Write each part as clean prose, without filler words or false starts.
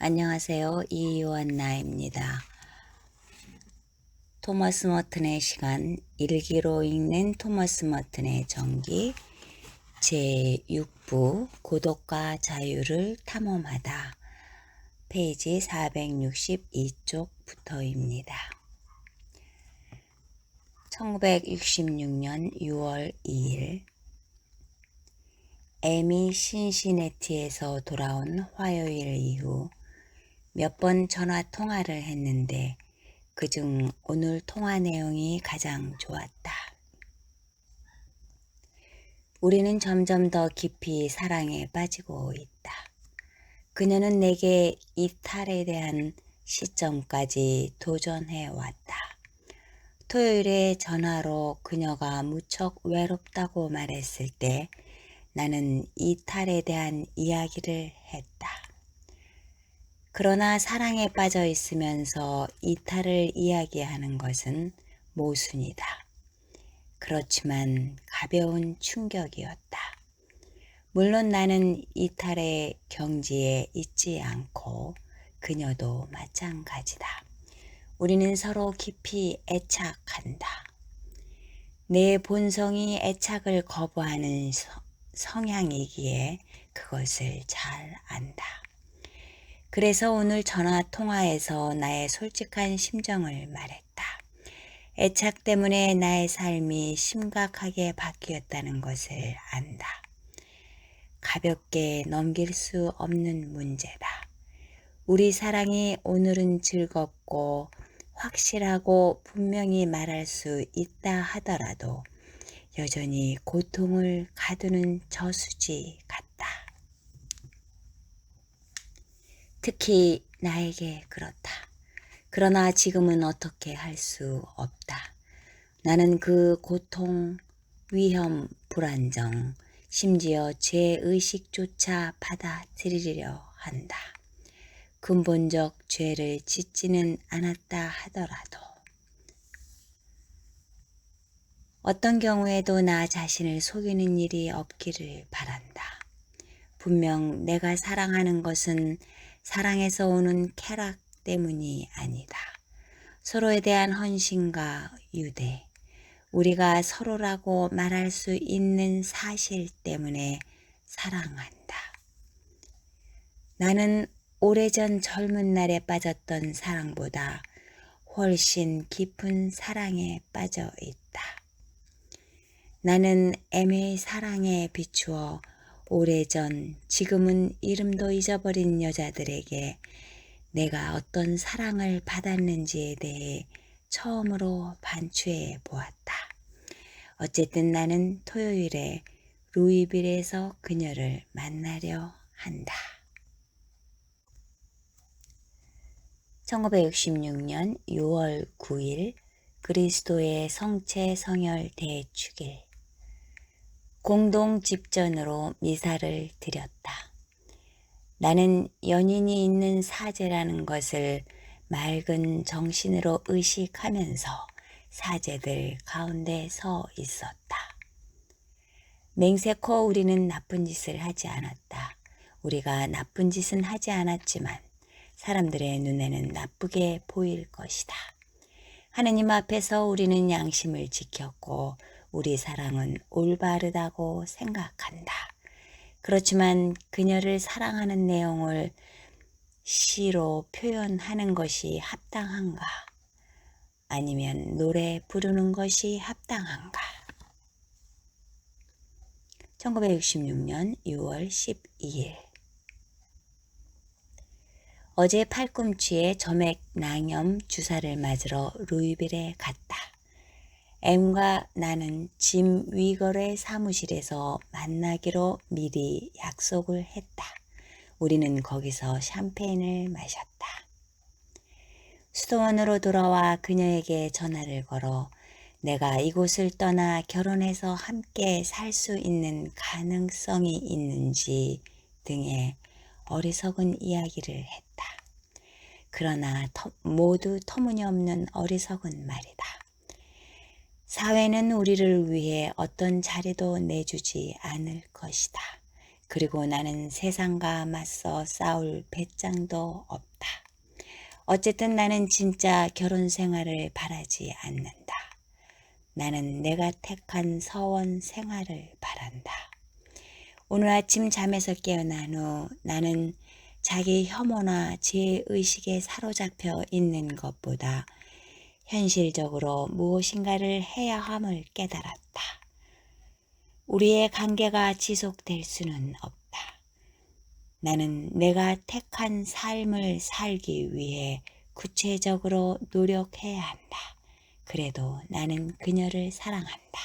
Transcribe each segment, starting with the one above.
안녕하세요. 이요한나입니다. 토머스 머튼의 시간, 일기로 읽는 토머스 머튼의 전기 제6부 고독과 자유를 탐험하다 페이지 462쪽부터입니다. 1966년 6월 2일 에미 신시내티에서 돌아온 화요일 이후 몇 번 전화 통화를 했는데 그중 오늘 통화 내용이 가장 좋았다. 우리는 점점 더 깊이 사랑에 빠지고 있다. 그녀는 내게 이탈에 대한 시점까지 도전해 왔다. 토요일에 전화로 그녀가 무척 외롭다고 말했을 때 나는 이탈에 대한 이야기를 했다. 그러나 사랑에 빠져 있으면서 이탈을 이야기하는 것은 모순이다. 그렇지만 가벼운 충격이었다. 물론 나는 이탈의 경지에 있지 않고 그녀도 마찬가지다. 우리는 서로 깊이 애착한다. 내 본성이 애착을 거부하는 성향이기에 그것을 잘 안다. 그래서 오늘 전화 통화에서 나의 솔직한 심정을 말했다. 애착 때문에 나의 삶이 심각하게 바뀌었다는 것을 안다. 가볍게 넘길 수 없는 문제다. 우리 사랑이 오늘은 즐겁고 확실하고 분명히 말할 수 있다 하더라도 여전히 고통을 가두는 저수지 같다. 특히 나에게 그렇다. 그러나 지금은 어떻게 할 수 없다. 나는 그 고통, 위험, 불안정, 심지어 죄의식조차 받아들이려 한다. 근본적 죄를 짓지는 않았다 하더라도 어떤 경우에도 나 자신을 속이는 일이 없기를 바란다. 분명 내가 사랑하는 것은 사랑에서 오는 쾌락 때문이 아니다. 서로에 대한 헌신과 유대, 우리가 서로라고 말할 수 있는 사실 때문에 사랑한다. 나는 오래전 젊은 날에 빠졌던 사랑보다 훨씬 깊은 사랑에 빠져 있다. 나는 애매의 사랑에 비추어 오래전, 지금은 이름도 잊어버린 여자들에게 내가 어떤 사랑을 받았는지에 대해 처음으로 반추해 보았다. 어쨌든 나는 토요일에 루이빌에서 그녀를 만나려 한다. 1966년 6월 9일 그리스도의 성체 성혈 대축일 공동 집전으로 미사를 드렸다. 나는 연인이 있는 사제라는 것을 맑은 정신으로 의식하면서 사제들 가운데 서 있었다. 맹세코 우리는 나쁜 짓을 하지 않았다. 우리가 나쁜 짓은 하지 않았지만 사람들의 눈에는 나쁘게 보일 것이다. 하느님 앞에서 우리는 양심을 지켰고 우리 사랑은 올바르다고 생각한다. 그렇지만 그녀를 사랑하는 내용을 시로 표현하는 것이 합당한가? 아니면 노래 부르는 것이 합당한가? 1966년 6월 12일 어제 팔꿈치에 점액낭염 주사를 맞으러 루이빌에 갔다. 엠과 나는 짐 위걸의 사무실에서 만나기로 미리 약속을 했다. 우리는 거기서 샴페인을 마셨다. 수도원으로 돌아와 그녀에게 전화를 걸어 내가 이곳을 떠나 결혼해서 함께 살 수 있는 가능성이 있는지 등의 어리석은 이야기를 했다. 그러나 모두 터무니없는 어리석은 말이다. 사회는 우리를 위해 어떤 자리도 내주지 않을 것이다. 그리고 나는 세상과 맞서 싸울 배짱도 없다. 어쨌든 나는 진짜 결혼 생활을 바라지 않는다. 나는 내가 택한 서원 생활을 바란다. 오늘 아침 잠에서 깨어난 후 나는 자기 혐오나 죄의식에 사로잡혀 있는 것보다 현실적으로 무엇인가를 해야 함을 깨달았다. 우리의 관계가 지속될 수는 없다. 나는 내가 택한 삶을 살기 위해 구체적으로 노력해야 한다. 그래도 나는 그녀를 사랑한다.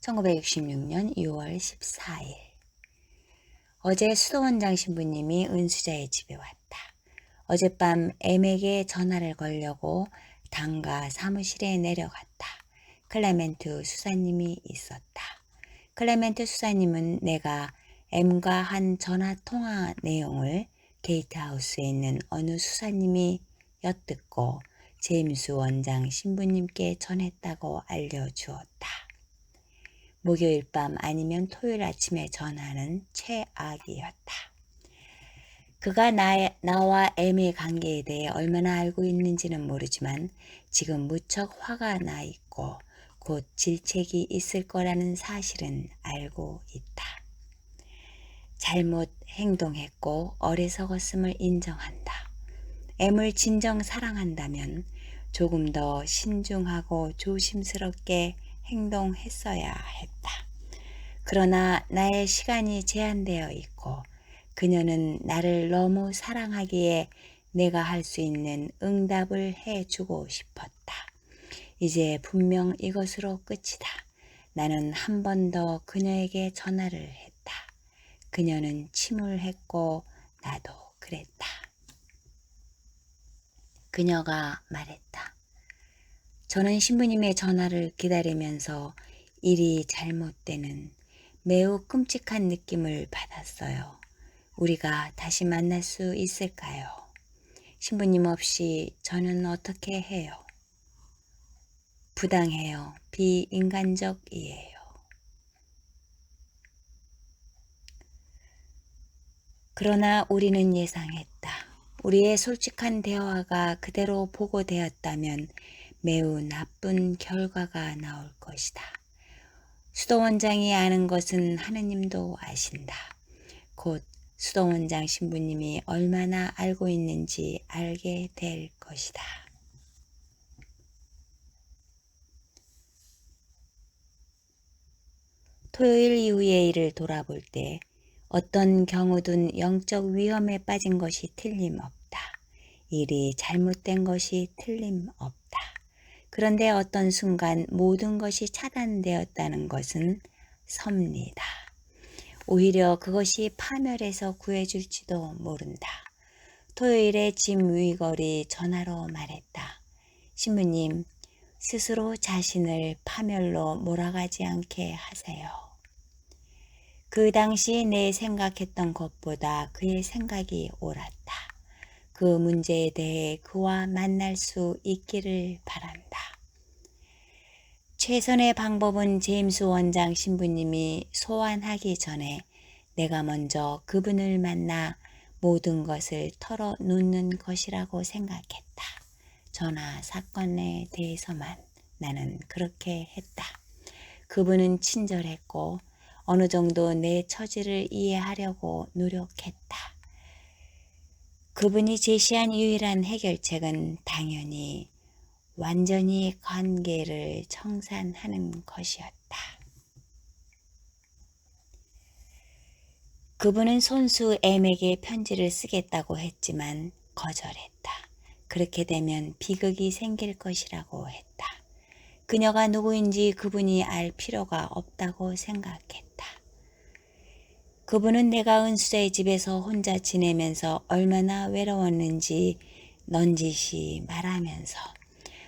1966년 6월 14일 어제 수도원장 신부님이 은수자의 집에 왔다. 어젯밤 M에게 전화를 걸려고 당가 사무실에 내려갔다. 클레멘트 수사님이 있었다. 클레멘트 수사님은 내가 M과 한 전화 통화 내용을 게이트하우스에 있는 어느 수사님이 엿듣고 제임스 원장 신부님께 전했다고 알려주었다. 목요일 밤 아니면 토요일 아침에 전화는 최악이었다. 그가 나와 M의 관계에 대해 얼마나 알고 있는지는 모르지만 지금 무척 화가 나 있고 곧 질책이 있을 거라는 사실은 알고 있다. 잘못 행동했고 어리석었음을 인정한다. M을 진정 사랑한다면 조금 더 신중하고 조심스럽게 행동했어야 했다. 그러나 나의 시간이 제한되어 있고 그녀는 나를 너무 사랑하기에 내가 할 수 있는 응답을 해주고 싶었다. 이제 분명 이것으로 끝이다. 나는 한 번 더 그녀에게 전화를 했다. 그녀는 침울했고 나도 그랬다. 그녀가 말했다. 저는 신부님의 전화를 기다리면서 일이 잘못되는 매우 끔찍한 느낌을 받았어요. 우리가 다시 만날 수 있을까요? 신부님 없이 저는 어떻게 해요? 부당해요. 비인간적이에요. 그러나 우리는 예상했다. 우리의 솔직한 대화가 그대로 보고되었다면 매우 나쁜 결과가 나올 것이다. 수도원장이 아는 것은 하느님도 아신다. 곧 수도원장 신부님이 얼마나 알고 있는지 알게 될 것이다. 토요일 이후의 일을 돌아볼 때 어떤 경우든 영적 위험에 빠진 것이 틀림없다. 일이 잘못된 것이 틀림없다. 그런데 어떤 순간 모든 것이 차단되었다는 것은 섭니다. 오히려 그것이 파멸해서 구해줄지도 모른다. 토요일에 짐 위걸이 전화로 말했다. 신부님, 스스로 자신을 파멸로 몰아가지 않게 하세요. 그 당시 내 생각했던 것보다 그의 생각이 옳았다. 그 문제에 대해 그와 만날 수 있기를 바란다. 최선의 방법은 제임스 원장 신부님이 소환하기 전에 내가 먼저 그분을 만나 모든 것을 털어놓는 것이라고 생각했다. 전화 사건에 대해서만 나는 그렇게 했다. 그분은 친절했고 어느 정도 내 처지를 이해하려고 노력했다. 그분이 제시한 유일한 해결책은 당연히 완전히 관계를 청산하는 것이었다. 그분은 손수 M에게 편지를 쓰겠다고 했지만 거절했다. 그렇게 되면 비극이 생길 것이라고 했다. 그녀가 누구인지 그분이 알 필요가 없다고 생각했다. 그분은 내가 은수자의 집에서 혼자 지내면서 얼마나 외로웠는지 넌지시 말하면서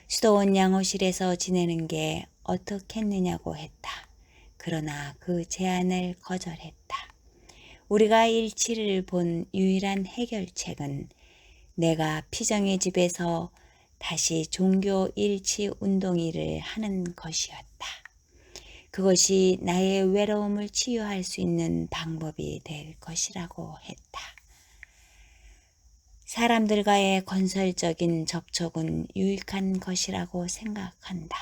수도원 양호실에서 지내는 게 어떻겠느냐고 했다. 그러나 그 제안을 거절했다. 우리가 일치를 본 유일한 해결책은 내가 피정의 집에서 다시 종교 일치 운동회를 하는 것이었다. 그것이 나의 외로움을 치유할 수 있는 방법이 될 것이라고 했다. 사람들과의 건설적인 접촉은 유익한 것이라고 생각한다.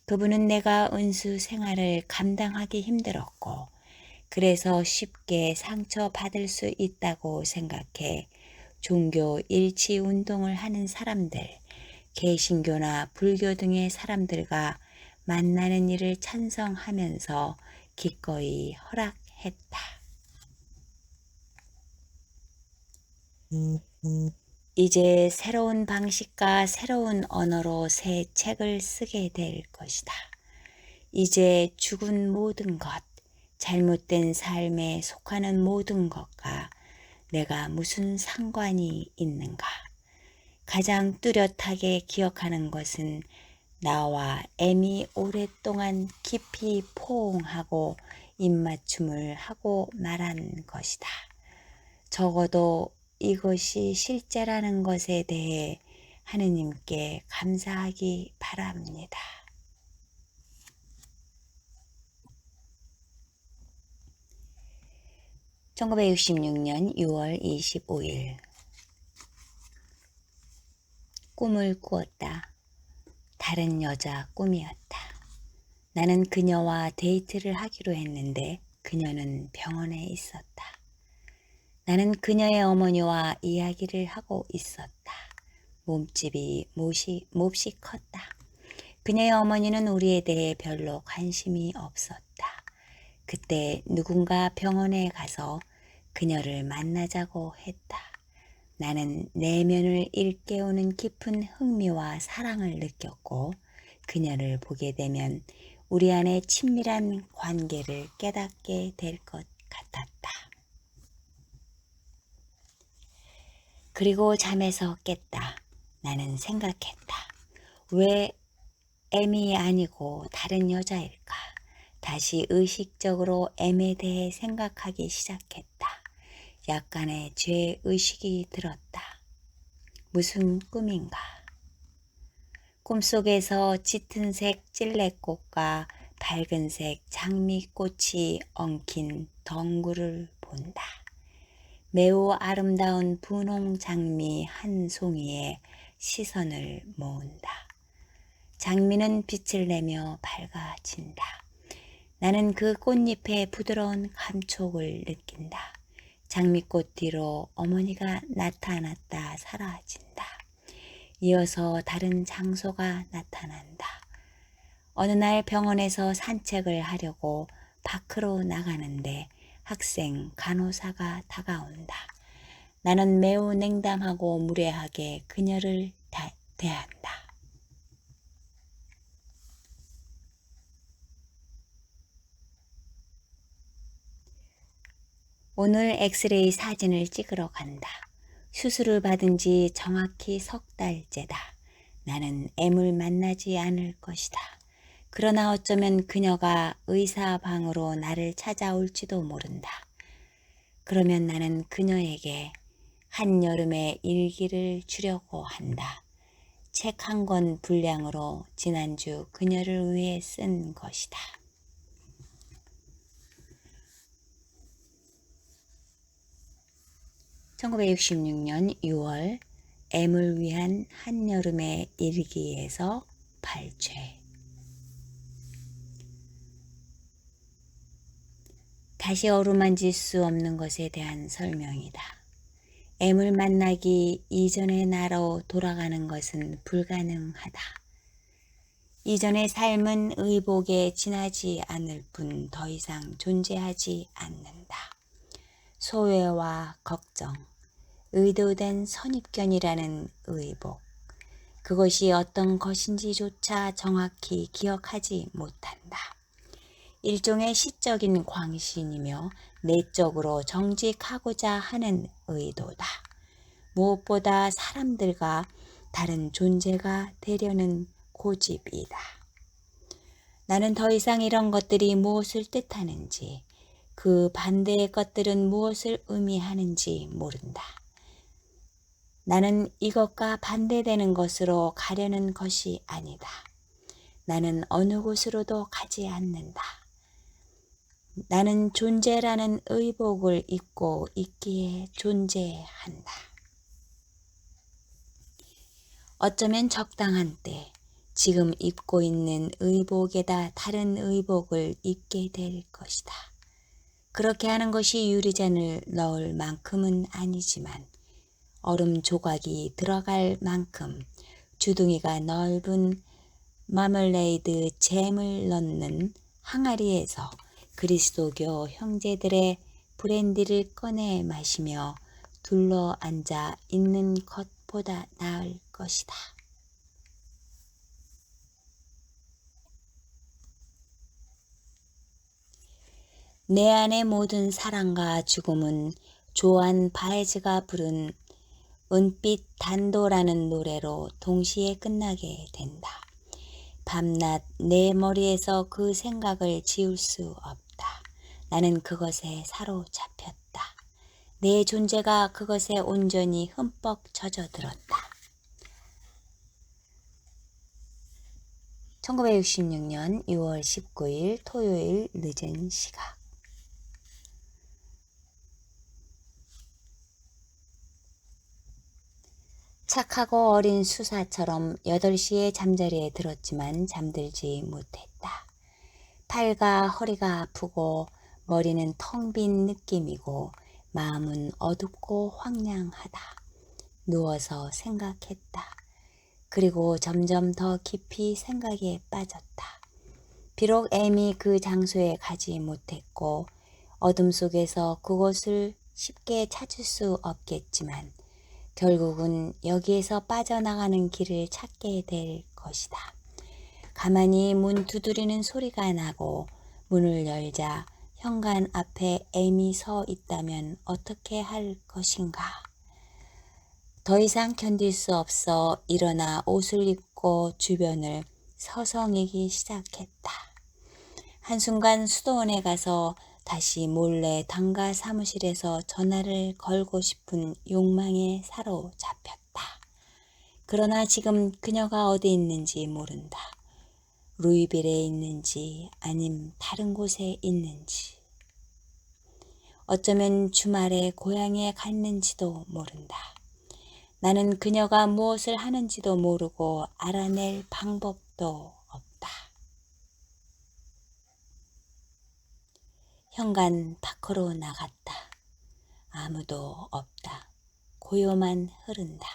그분은 내가 은수 생활을 감당하기 힘들었고 그래서 쉽게 상처받을 수 있다고 생각해 종교 일치 운동을 하는 사람들, 개신교나 불교 등의 사람들과 만나는 일을 찬성하면서 기꺼이 허락했다. 이제 새로운 방식과 새로운 언어로 새 책을 쓰게 될 것이다. 이제 죽은 모든 것, 잘못된 삶에 속하는 모든 것과 내가 무슨 상관이 있는가? 가장 뚜렷하게 기억하는 것은 나와 M이 오랫동안 깊이 포옹하고 입맞춤을 하고 말한 것이다. 적어도 이것이 실제라는 것에 대해 하느님께 감사하기 바랍니다. (1966년 6월 25일) 꿈을 꾸었다. 다른 여자 꿈이었다. 나는 그녀와 데이트를 하기로 했는데 그녀는 병원에 있었다. 나는 그녀의 어머니와 이야기를 하고 있었다. 몸집이 몹시 컸다. 그녀의 어머니는 우리에 대해 별로 관심이 없었다. 그때 누군가 병원에 가서 그녀를 만나자고 했다. 나는 내면을 일깨우는 깊은 흥미와 사랑을 느꼈고 그녀를 보게 되면 우리 안에 친밀한 관계를 깨닫게 될 것 같았다. 그리고 잠에서 깼다. 나는 생각했다. 왜 M이 아니고 다른 여자일까? 다시 의식적으로 M에 대해 생각하기 시작했다. 약간의 죄의식이 들었다. 무슨 꿈인가? 꿈속에서 짙은색 찔레꽃과 밝은색 장미꽃이 엉킨 덩굴을 본다. 매우 아름다운 분홍 장미 한 송이에 시선을 모은다. 장미는 빛을 내며 밝아진다. 나는 그 꽃잎의 부드러운 감촉을 느낀다. 장미꽃 뒤로 어머니가 나타났다 사라진다. 이어서 다른 장소가 나타난다. 어느 날 병원에서 산책을 하려고 밖으로 나가는데 학생 간호사가 다가온다. 나는 매우 냉담하고 무례하게 그녀를 대한다. 오늘 엑스레이 사진을 찍으러 간다. 수술을 받은 지 정확히 3달째다. 나는 M을 만나지 않을 것이다. 그러나 어쩌면 그녀가 의사 방으로 나를 찾아올지도 모른다. 그러면 나는 그녀에게 한여름의 일기를 주려고 한다. 책 한 권 분량으로 지난주 그녀를 위해 쓴 것이다. (1966년 6월) M을 위한 한여름의 일기에서 발췌. 다시 어루만질 수 없는 것에 대한 설명이다. M을 만나기 이전의 나로 돌아가는 것은 불가능하다. 이전의 삶은 의복에 지나지 않을 뿐 더 이상 존재하지 않는다. 소외와 걱정, 의도된 선입견이라는 의복, 그것이 어떤 것인지조차 정확히 기억하지 못한다. 일종의 시적인 광신이며 내적으로 정직하고자 하는 의도다. 무엇보다 사람들과 다른 존재가 되려는 고집이다. 나는 더 이상 이런 것들이 무엇을 뜻하는지, 그 반대의 것들은 무엇을 의미하는지 모른다. 나는 이것과 반대되는 것으로 가려는 것이 아니다. 나는 어느 곳으로도 가지 않는다. 나는 존재라는 의복을 입고 있기에 존재한다. 어쩌면 적당한 때 지금 입고 있는 의복에다 다른 의복을 입게 될 것이다. 그렇게 하는 것이 유리잔을 넣을 만큼은 아니지만 얼음 조각이 들어갈 만큼 주둥이가 넓은 마멀레이드 잼을 넣는 항아리에서 그리스도교 형제들의 브랜디를 꺼내 마시며 둘러앉아 있는 것보다 나을 것이다. 내 안의 모든 사랑과 죽음은 조안 바에즈가 부른 은빛 단도라는 노래로 동시에 끝나게 된다. 밤낮 내 머리에서 그 생각을 지울 수 없다. 나는 그것에 사로잡혔다. 내 존재가 그것에 온전히 흠뻑 젖어들었다. 1966년 6월 19일 토요일 늦은 시각. 착하고 어린 수사처럼 8시에 잠자리에 들었지만 잠들지 못했다. 팔과 허리가 아프고 머리는 텅 빈 느낌이고 마음은 어둡고 황량하다. 누워서 생각했다. 그리고 점점 더 깊이 생각에 빠졌다. 비록 엠이 그 장소에 가지 못했고 어둠 속에서 그곳을 쉽게 찾을 수 없겠지만 결국은 여기에서 빠져나가는 길을 찾게 될 것이다. 가만히 문 두드리는 소리가 나고 문을 열자 현관 앞에 엠이 서 있다면 어떻게 할 것인가. 더 이상 견딜 수 없어 일어나 옷을 입고 주변을 서성이기 시작했다. 한순간 수도원에 가서 다시 몰래 당가 사무실에서 전화를 걸고 싶은 욕망에 사로잡혔다. 그러나 지금 그녀가 어디 있는지 모른다. 루이빌에 있는지 아님 다른 곳에 있는지. 어쩌면 주말에 고향에 갔는지도 모른다. 나는 그녀가 무엇을 하는지도 모르고 알아낼 방법도 없다. 현관 밖으로 나갔다. 아무도 없다. 고요만 흐른다.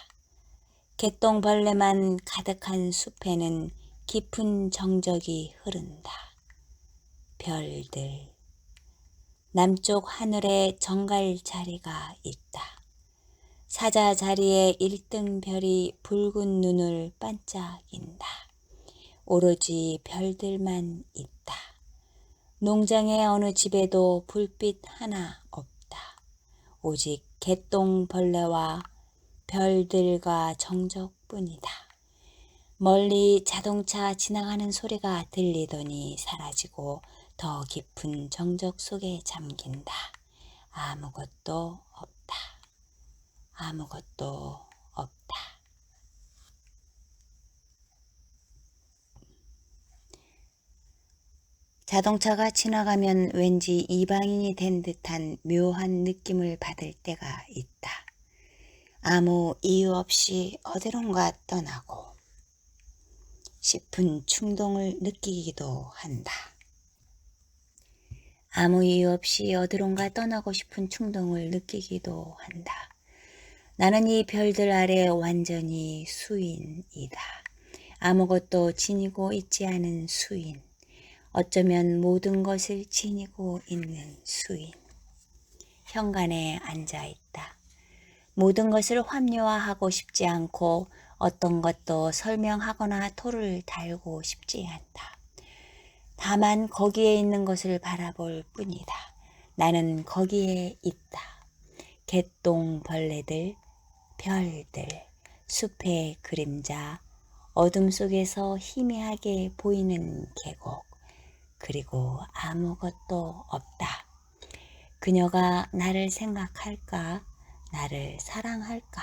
개똥벌레만 가득한 숲에는 깊은 정적이 흐른다. 별들. 남쪽 하늘에 정갈 자리가 있다. 사자 자리에 1등 별이 붉은 눈을 반짝인다. 오로지 별들만 있다. 농장의 어느 집에도 불빛 하나 없다. 오직 개똥벌레와 별들과 정적뿐이다. 멀리 자동차 지나가는 소리가 들리더니 사라지고 더 깊은 정적 속에 잠긴다. 아무것도 없다. 아무것도 없다. 자동차가 지나가면 왠지 이방인이 된 듯한 묘한 느낌을 받을 때가 있다. 아무 이유 없이 어디론가 떠나고 싶은 충동을 느끼기도 한다. 아무 이유 없이 어디론가 떠나고 싶은 충동을 느끼기도 한다. 나는 이 별들 아래 완전히 수인이다. 아무것도 지니고 있지 않은 수인. 어쩌면 모든 것을 지니고 있는 수인. 현관에 앉아 있다. 모든 것을 합리화하고 싶지 않고 어떤 것도 설명하거나 토를 달고 싶지 않다. 다만 거기에 있는 것을 바라볼 뿐이다. 나는 거기에 있다. 개똥벌레들, 별들, 숲의 그림자, 어둠 속에서 희미하게 보이는 계곡, 그리고 아무것도 없다. 그녀가 나를 생각할까? 나를 사랑할까?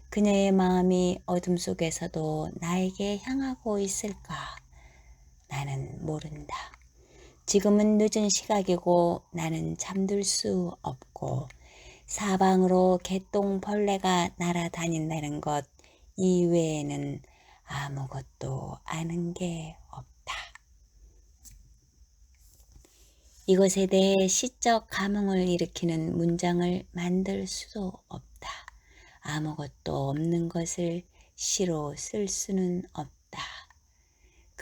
그녀의 마음이 어둠 속에서도 나에게 향하고 있을까? 나는 모른다. 지금은 늦은 시각이고 나는 잠들 수 없고 사방으로 개똥벌레가 날아다닌다는 것 이외에는 아무것도 아는 게 없다. 이것에 대해 시적 감흥을 일으키는 문장을 만들 수도 없다. 아무것도 없는 것을 시로 쓸 수는 없다.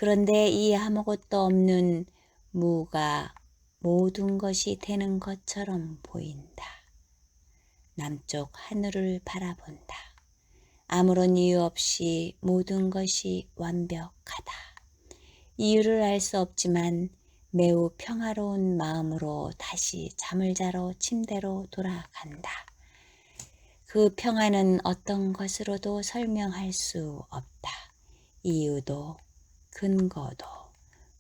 그런데 이 아무것도 없는 무가 모든 것이 되는 것처럼 보인다. 남쪽 하늘을 바라본다. 아무런 이유 없이 모든 것이 완벽하다. 이유를 알 수 없지만 매우 평화로운 마음으로 다시 잠을 자러 침대로 돌아간다. 그 평화는 어떤 것으로도 설명할 수 없다. 이유도 근거도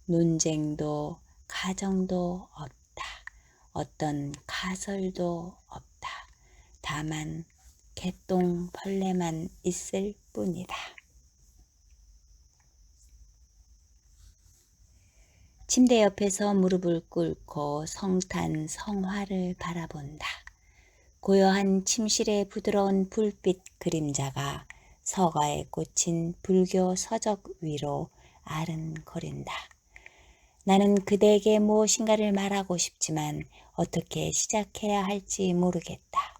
논쟁도 가정도 없다. 어떤 가설도 없다. 다만 개똥벌레만 있을 뿐이다. 침대 옆에서 무릎을 꿇고 성탄 성화를 바라본다. 고요한 침실의 부드러운 불빛 그림자가 서가에 꽂힌 불교 서적 위로 아른거린다. 나는 그대에게 무엇인가를 말하고 싶지만 어떻게 시작해야 할지 모르겠다.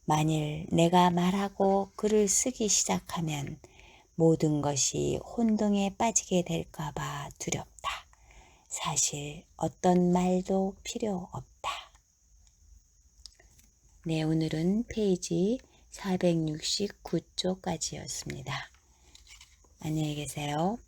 만일 내가 말하고 글을 쓰기 시작하면 모든 것이 혼동에 빠지게 될까봐 두렵다. 사실 어떤 말도 필요 없다. 네, 오늘은 페이지 469쪽까지였습니다. 안녕히 계세요.